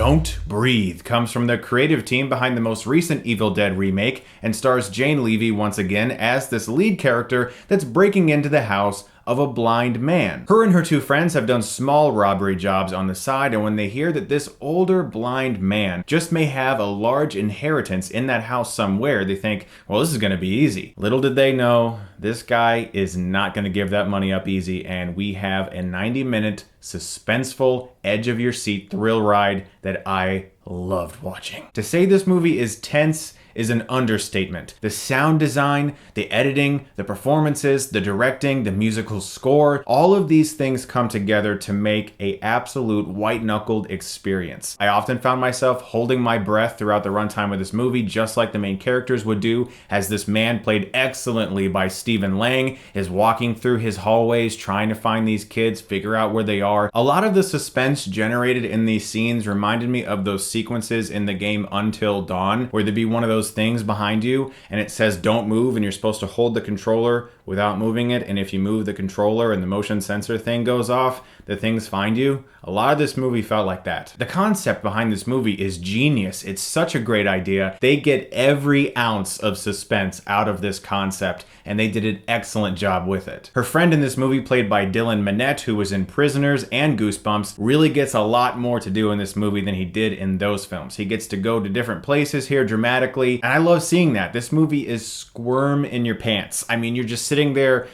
Don't Breathe comes from the creative team behind the most recent Evil Dead remake and stars Jane Levy once again as this lead character that's breaking into the house of a blind man. Her and her two friends have done small robbery jobs on the side, and when they hear that this older blind man just may have a large inheritance in that house somewhere, they think, well, this is gonna be easy. Little did they know, this guy is not gonna give that money up easy, and we have a 90-minute suspenseful, edge-of-your-seat thrill ride that I loved watching. To say this movie is tense is an understatement. The sound design, the editing, the performances, the directing, the musical score, all of these things come together to make an absolute white-knuckled experience. I often found myself holding my breath throughout the runtime of this movie, just like the main characters would do, as this man, played excellently by Stephen Lang, is walking through his hallways trying to find these kids, figure out where they are. A lot of the suspense generated in these scenes reminded me of those sequences in the game Until Dawn, where there'd be one of those things behind you and it says don't move, and you're supposed to hold the controller without moving it, and if you move the controller and the motion sensor thing goes off, the things find you. A lot of this movie felt like that. The concept behind this movie is genius. It's such a great idea. They get every ounce of suspense out of this concept, and they did an excellent job with it. Her friend in this movie, played by Dylan Minnette, who was in Prisoners and Goosebumps, really gets a lot more to do in this movie than he did in those films. He gets to go to different places here dramatically, and I love seeing that. This movie is squirm in your pants. I mean, you're just sitting there.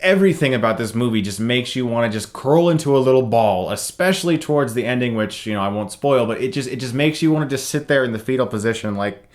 Everything about this movie just makes you want to just curl into a little ball, especially towards the ending, which, I won't spoil, but it just makes you want to just sit there in the fetal position like,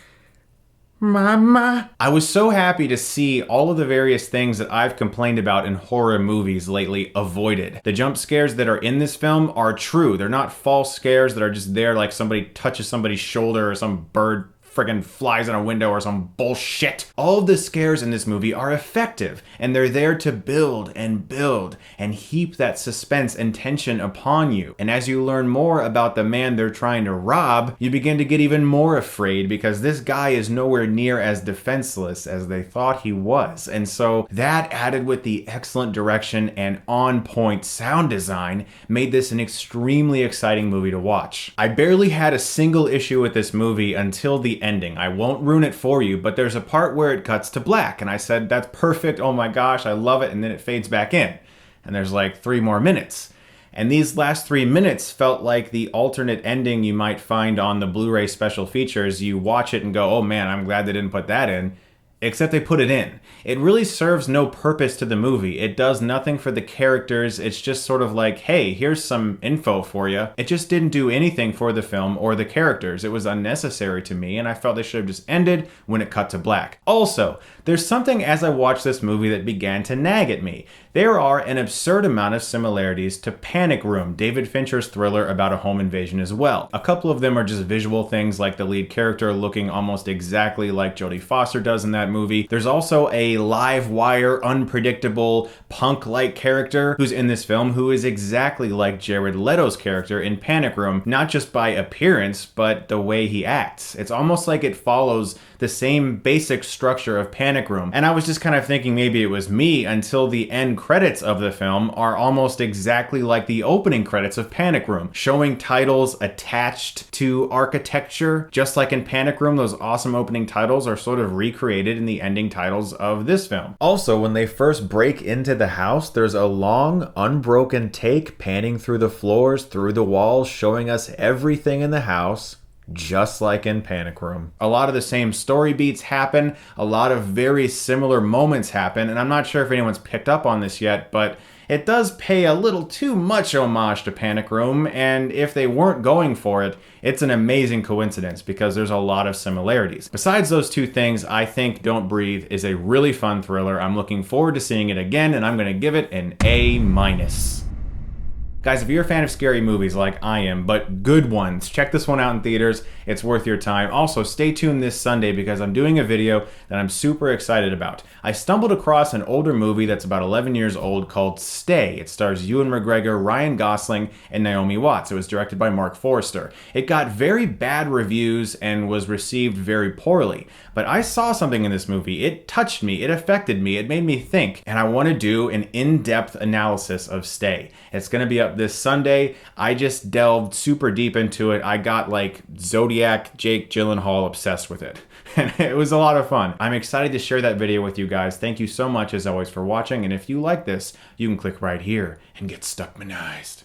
Mama. I was so happy to see all of the various things that I've complained about in horror movies lately avoided. The jump scares that are in this film are true. They're not false scares that are just there like somebody touches somebody's shoulder or some bird friggin' flies in a window or some bullshit. All of the scares in this movie are effective, and they're there to build and heap that suspense and tension upon you. And as you learn more about the man they're trying to rob, you begin to get even more afraid, because this guy is nowhere near as defenseless as they thought he was. And so that, added with the excellent direction and on-point sound design, made this an extremely exciting movie to watch. I barely had a single issue with this movie until the ending. I won't ruin it for you, but there's a part where it cuts to black, and I said, that's perfect, oh my gosh, I love it, and then it fades back in. And there's like 3 more minutes. And these last 3 minutes felt like the alternate ending you might find on the Blu-ray special features. You watch it and go, oh man, I'm glad they didn't put that in. Except they put it in. It really serves no purpose to the movie. It does nothing for the characters. It's just sort of like, hey, here's some info for you. It just didn't do anything for the film or the characters. It was unnecessary to me, and I felt they should have just ended when it cut to black. Also, there's something as I watched this movie that began to nag at me. There are an absurd amount of similarities to Panic Room, David Fincher's thriller about a home invasion as well. A couple of them are just visual things, like the lead character looking almost exactly like Jodie Foster does in that movie. There's also a live wire, unpredictable, punk-like character who's in this film who is exactly like Jared Leto's character in Panic Room, not just by appearance, but the way he acts. It's almost like it follows the same basic structure of Panic Room. And I was just kind of thinking maybe it was me, until the end credits of the film are almost exactly like the opening credits of Panic Room, showing titles attached to architecture. Just like in Panic Room, those awesome opening titles are sort of recreated in the ending titles of this film. Also, when they first break into the house, there's a long, unbroken take panning through the floors, through the walls, showing us everything in the house, just like in Panic Room. A lot of the same story beats happen, a lot of very similar moments happen, and I'm not sure if anyone's picked up on this yet, but it does pay a little too much homage to Panic Room, and if they weren't going for it, it's an amazing coincidence because there's a lot of similarities. Besides those two things, I think Don't Breathe is a really fun thriller. I'm looking forward to seeing it again, and I'm going to give it an A-. Guys, if you're a fan of scary movies like I am, but good ones, check this one out in theaters. It's worth your time. Also, stay tuned this Sunday because I'm doing a video that I'm super excited about. I stumbled across an older movie that's about 11 years old called Stay. It stars Ewan McGregor, Ryan Gosling, and Naomi Watts. It was directed by Mark Forrester. It got very bad reviews and was received very poorly. But I saw something in this movie. It touched me. It affected me. It made me think. And I want to do an in-depth analysis of Stay. It's going to be up but this Sunday, I just delved super deep into it. I got like Zodiac Jake Gyllenhaal obsessed with it. And it was a lot of fun. I'm excited to share that video with you guys. Thank you so much as always for watching. And if you like this, you can click right here and get Stuckmanized.